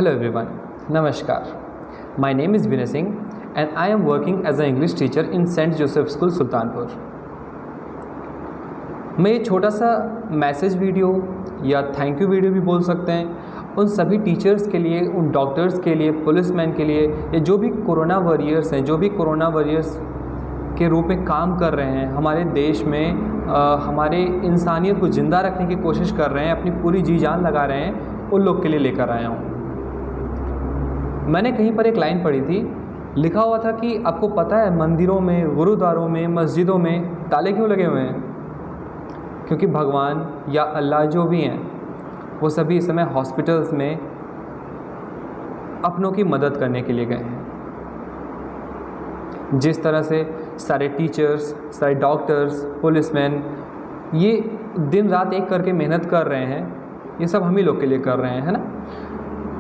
Hello everyone, Namaskar. My name is Vinay Singh and I am working as an English teacher in St. Joseph School, Sultanpur. मैं ये छोटा सा message video या thank you video भी बोल सकते हैं उन सभी टीचर्स के लिए, उन डॉक्टर्स के लिए, पुलिसमैन के लिए, या जो भी कोरोना वॉरियर्स हैं, जो भी कोरोना वॉरियर्स के रूप में काम कर रहे हैं हमारे देश में, हमारे इंसानियत को ज़िंदा रखने की कोशिश कर रहे हैं, अपनी पूरी जी जान लगा रहे हैं, उन लोग के लिए लेकर आया हूँ। मैंने कहीं पर एक लाइन पढ़ी थी, लिखा हुआ था कि आपको पता है मंदिरों में, गुरुद्वारों में, मस्जिदों में ताले क्यों लगे हुए हैं? क्योंकि भगवान या अल्लाह जो भी हैं वो सभी इस समय हॉस्पिटल्स में अपनों की मदद करने के लिए गए हैं। जिस तरह से सारे टीचर्स, सारे डॉक्टर्स, पुलिसमैन ये दिन रात एक करके मेहनत कर रहे हैं, ये सब हम ही लोग के लिए कर रहे हैं, है ना?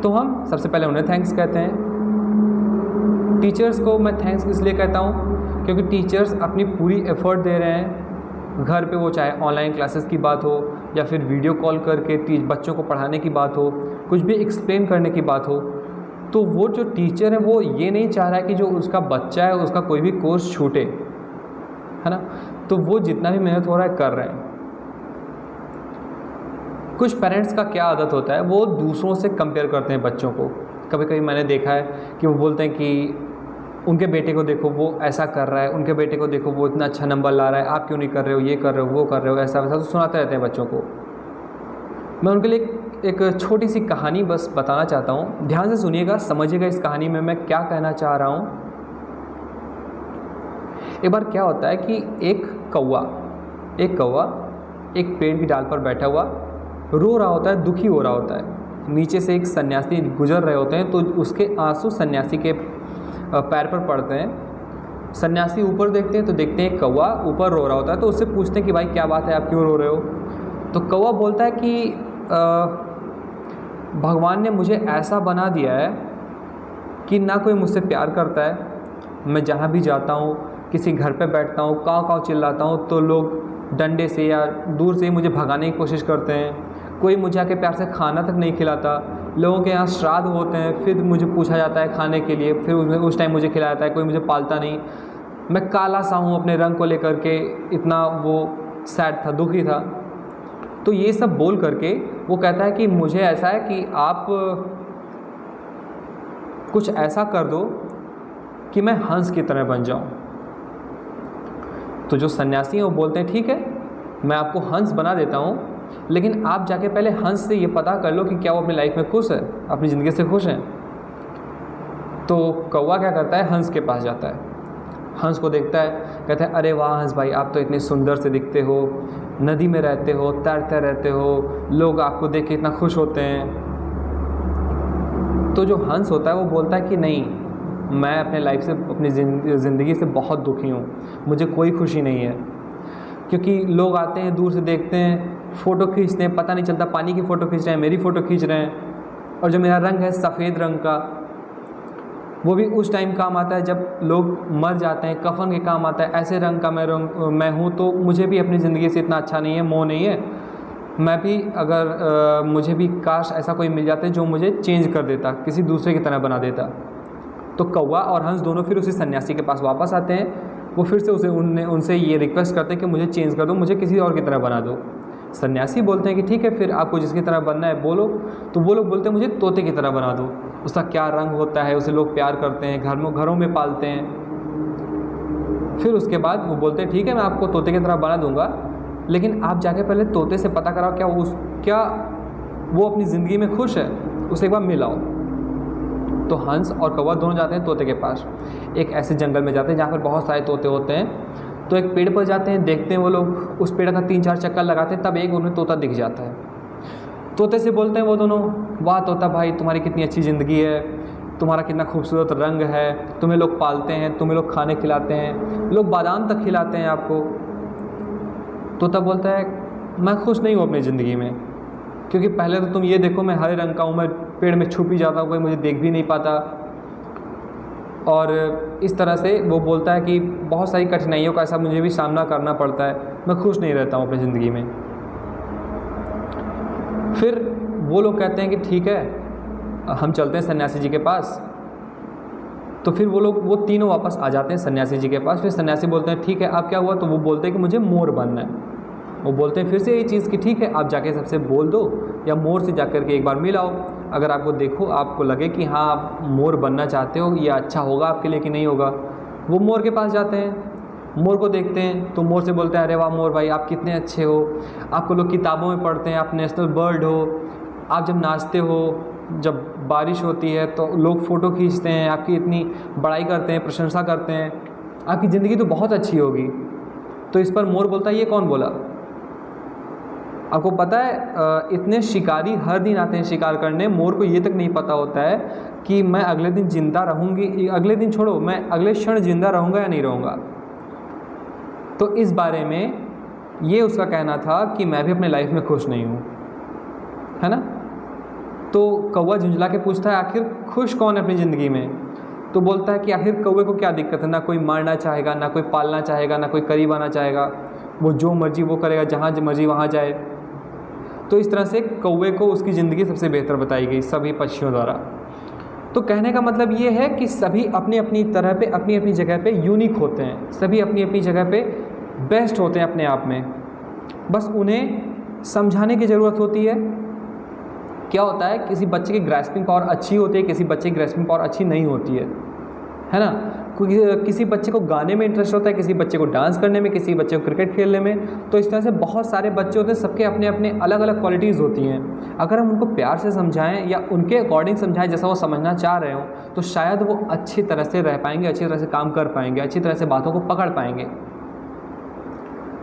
तो हम सबसे पहले उन्हें थैंक्स कहते हैं। टीचर्स को मैं थैंक्स इसलिए कहता हूँ क्योंकि टीचर्स अपनी पूरी एफ़र्ट दे रहे हैं। घर पे वो चाहे ऑनलाइन क्लासेस की बात हो या फिर वीडियो कॉल करके बच्चों को पढ़ाने की बात हो, कुछ भी एक्सप्लेन करने की बात हो, तो वो जो टीचर है वो ये नहीं चाह रहा है कि जो उसका बच्चा है उसका कोई भी कोर्स छूटे, है ना? तो वो जितना भी मेहनत हो रहा है कर रहे हैं। कुछ पेरेंट्स का क्या आदत होता है, वो दूसरों से कंपेयर करते हैं बच्चों को। कभी कभी मैंने देखा है कि वो बोलते हैं कि उनके बेटे को देखो वो ऐसा कर रहा है, उनके बेटे को देखो वो इतना अच्छा नंबर ला रहा है, आप क्यों नहीं कर रहे हो, ये कर रहे हो, वो कर रहे हो, ऐसा वैसा तो सुनाते रहते हैं बच्चों को। मैं उनके लिए एक छोटी सी कहानी बस बताना चाहता हूँ। ध्यान से सुनिएगा, समझिएगा इस कहानी में मैं क्या कहना चाह रहा हूँ। एक बार क्या होता है कि एक कौवा एक पेड़ की डाल पर बैठा हुआ रो रहा होता है, दुखी हो रहा होता है। नीचे से एक सन्यासी गुजर रहे होते हैं तो उसके आंसू सन्यासी के पैर पर पड़ते हैं। सन्यासी ऊपर देखते हैं तो देखते हैं कौवा ऊपर रो रहा होता है, तो उससे पूछते हैं कि भाई क्या बात है, आप क्यों रो रहे हो? तो कौवा बोलता है कि भगवान ने मुझे ऐसा बना दिया है कि ना कोई मुझसे प्यार करता है। मैं जहाँ भी जाता हूँ, किसी घर पे बैठता हूँ, काँव काँव चिल्लाता हूँ तो लोग डंडे से या दूर से मुझे भगाने की कोशिश करते हैं। कोई मुझे आके प्यार से खाना तक नहीं खिलाता। लोगों के यहाँ श्राद्ध होते हैं, फिर मुझे पूछा जाता है खाने के लिए, फिर उस टाइम मुझे खिलाया जाता है। कोई मुझे पालता नहीं। मैं काला सा हूँ अपने रंग को लेकर के, इतना वो सैड था, दुखी था। तो ये सब बोल करके वो कहता है कि मुझे ऐसा है कि आप कुछ ऐसा कर दो कि मैं हंस की तरह बन जाऊँ। तो जो सन्यासी हैं वो बोलते हैं ठीक है, मैं आपको हंस बना देता हूँ, लेकिन आप जाके पहले हंस से ये पता कर लो कि क्या वो अपनी लाइफ में खुश है, अपनी ज़िंदगी से खुश हैं। तो कौवा क्या करता है, हंस के पास जाता है, हंस को देखता है, कहता है अरे वाह हंस भाई, आप तो इतने सुंदर से दिखते हो, नदी में रहते हो, तैरते रहते हो, लोग आपको देख के इतना खुश होते हैं। तो जो हंस होता है वो बोलता है कि नहीं, मैं अपने लाइफ से, अपनी ज़िंदगी से बहुत दुखी हूँ, मुझे कोई खुशी नहीं है। क्योंकि लोग आते हैं, दूर से देखते हैं, फ़ोटो खींचते हैं, पता नहीं चलता पानी की फ़ोटो खींच रहे हैं, मेरी फ़ोटो खींच रहे हैं। और जो मेरा रंग है सफ़ेद रंग का, वो भी उस टाइम काम आता है जब लोग मर जाते हैं, कफन के काम आता है। ऐसे रंग का मैं हूँ, तो मुझे भी अपनी ज़िंदगी से इतना अच्छा नहीं है, मोह नहीं है। मैं भी अगर मुझे भी काश ऐसा कोई मिल जाता जो मुझे चेंज कर देता, किसी दूसरे की तरह बना देता। तो कौवा और हंस दोनों फिर उसी सन्यासी के पास वापस आते हैं। वो फिर से उनसे ये रिक्वेस्ट करते हैं कि मुझे चेंज कर दो, मुझे किसी और की तरह बना दो। सन्यासी बोलते हैं कि ठीक है, फिर आपको जिसकी तरह बनना है बोलो। तो वो लोग बोलते हैं मुझे तोते की तरह बना दो। उसका क्या रंग होता है, उसे लोग प्यार करते हैं, घरों में पालते हैं। फिर उसके बाद वो बोलते हैं ठीक है, मैं आपको तोते की तरह बना दूंगा, लेकिन आप जाके पहले तोते से पता कराओ क्या वो अपनी ज़िंदगी में खुश है, उसे एक बार मिलाओ। तो हंस और कौवा दोनों जाते हैं तोते के पास। एक ऐसे जंगल में जाते हैं जहाँ पर बहुत सारे तोते होते हैं। तो एक पेड़ पर जाते हैं, देखते हैं वो लोग, उस पेड़ का 3-4 चक्कर लगाते हैं, तब एक उन्हें तोता दिख जाता है। तोते से बोलते हैं वो दोनों, वाह तोता भाई, तुम्हारी कितनी अच्छी ज़िंदगी है, तुम्हारा कितना खूबसूरत रंग है, तुम्हें लोग पालते हैं, तुम्हें लोग खाने खिलाते हैं, लोग बादाम तक खिलाते हैं आपको। तोता बोलता है मैं खुश नहीं हूँ अपनी ज़िंदगी में, क्योंकि पहले तो तुम ये देखो, मैं हरे रंग का हूँ, मैं पेड़ में छुप ही जाता हूँ, कोई मुझे देख भी नहीं पाता। और इस तरह से वो बोलता है कि बहुत सारी कठिनाइयों का ऐसा मुझे भी सामना करना पड़ता है, मैं खुश नहीं रहता हूँ अपनी ज़िंदगी में। फिर वो लोग कहते हैं कि ठीक है, हम चलते हैं सन्यासी जी के पास। तो फिर वो तीनों वापस आ जाते हैं सन्यासी जी के पास। फिर सन्यासी बोलते हैं ठीक है अब क्या हुआ, तो वो बोलते हैं कि मुझे मोर बनना है। वो बोलते हैं फिर से ये चीज़ कि ठीक है आप जाके सबसे बोल दो या मोर से जाकर के एक बार मिलाओ, अगर आपको देखो आपको लगे कि हाँ आप मोर बनना चाहते हो, ये अच्छा होगा आपके लिए कि नहीं होगा। वो मोर के पास जाते हैं, मोर को देखते हैं तो मोर से बोलते हैं अरे वाह मोर भाई आप कितने अच्छे हो, आपको लोग किताबों में पढ़ते हैं, आप नेशनल बर्ड हो, आप जब नाचते हो, जब बारिश होती है तो लोग फ़ोटो खींचते हैं, आपकी इतनी बड़ाई करते हैं, प्रशंसा करते हैं, आपकी ज़िंदगी तो बहुत अच्छी होगी। तो इस पर मोर बोलता है ये कौन बोला? आपको पता है इतने शिकारी हर दिन आते हैं शिकार करने, मोर को ये तक नहीं पता होता है कि मैं अगले दिन ज़िंदा रहूँगी, अगले दिन छोड़ो मैं अगले क्षण ज़िंदा रहूँगा या नहीं रहूँगा। तो इस बारे में ये उसका कहना था कि मैं भी अपने लाइफ में खुश नहीं हूँ, है ना। तो कौवा झुंझला के पूछता है आखिर खुश कौन है अपनी ज़िंदगी में? तो बोलता है कि आखिर कौवे को क्या दिक्कत है, ना कोई मारना चाहेगा, ना कोई पालना चाहेगा, ना कोई करीब आना चाहेगा, वो जो मर्जी वो करेगा, जहाँ मर्जी वहाँ जाए। तो इस तरह से कौवे को उसकी ज़िंदगी सबसे बेहतर बताई गई सभी पक्षियों द्वारा। तो कहने का मतलब ये है कि सभी अपनी अपनी तरह पे अपनी अपनी जगह पे यूनिक होते हैं, सभी अपनी अपनी जगह पे बेस्ट होते हैं अपने आप में, बस उन्हें समझाने की ज़रूरत होती है। क्या होता है किसी बच्चे की ग्रैस्पिंग पावर अच्छी होती है, किसी बच्चे की ग्रैस्पिंग पावर अच्छी नहीं होती है ना। किसी बच्चे को गाने में इंटरेस्ट होता है, किसी बच्चे को डांस करने में, किसी बच्चे को क्रिकेट खेलने में। तो इस तरह से बहुत सारे बच्चे होते हैं, सबके अपने अपने अलग अलग क्वालिटीज़ होती हैं। अगर हम उनको प्यार से समझाएं या उनके अकॉर्डिंग समझाएं जैसा वो समझना चाह रहे हों, तो शायद वो अच्छी तरह से रह पाएंगे, अच्छी तरह से काम कर पाएंगे, अच्छी तरह से बातों को पकड़ पाएंगे।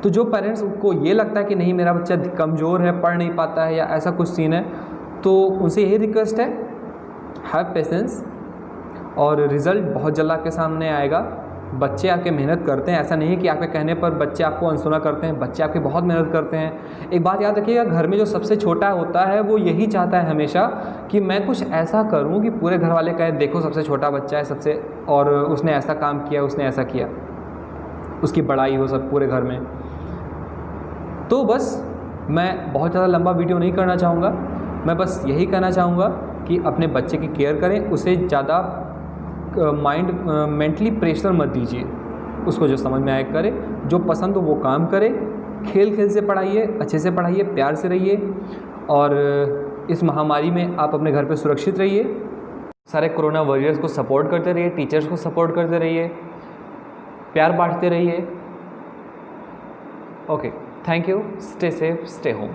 तो जो पेरेंट्स को ये लगता है कि नहीं मेरा बच्चा कमज़ोर है, पढ़ नहीं पाता है या ऐसा कुछ सीन है, तो उनसे यही रिक्वेस्ट है हैव पेशेंस, और रिज़ल्ट बहुत जल्द आपके सामने आएगा। बच्चे आपके मेहनत करते हैं, ऐसा नहीं है कि आपके कहने पर बच्चे आपको अनसुना करते हैं, बच्चे आपके बहुत मेहनत करते हैं। एक बात याद रखिएगा, घर में जो सबसे छोटा होता है वो यही चाहता है हमेशा कि मैं कुछ ऐसा करूं कि पूरे घर वाले कहें देखो सबसे छोटा बच्चा है सबसे, और उसने ऐसा काम किया, उसने ऐसा किया, उसकी बड़ाई हो सब पूरे घर में। तो बस मैं बहुत ज़्यादा लंबा वीडियो नहीं करना चाहूँगा, मैं बस यही कहना चाहूँगा कि अपने बच्चे की केयर करें, उसे ज़्यादा मेंटली प्रेशर मत दीजिए, उसको जो समझ में आए करे, जो पसंद हो वो काम करे, खेल खेल से पढ़ाइए, अच्छे से पढ़ाइए, प्यार से रहिए, और इस महामारी में आप अपने घर पे सुरक्षित रहिए। सारे कोरोना वॉरियर्स को सपोर्ट करते रहिए, टीचर्स को सपोर्ट करते रहिए, प्यार बांटते रहिए। Okay, thank you, stay safe, stay home.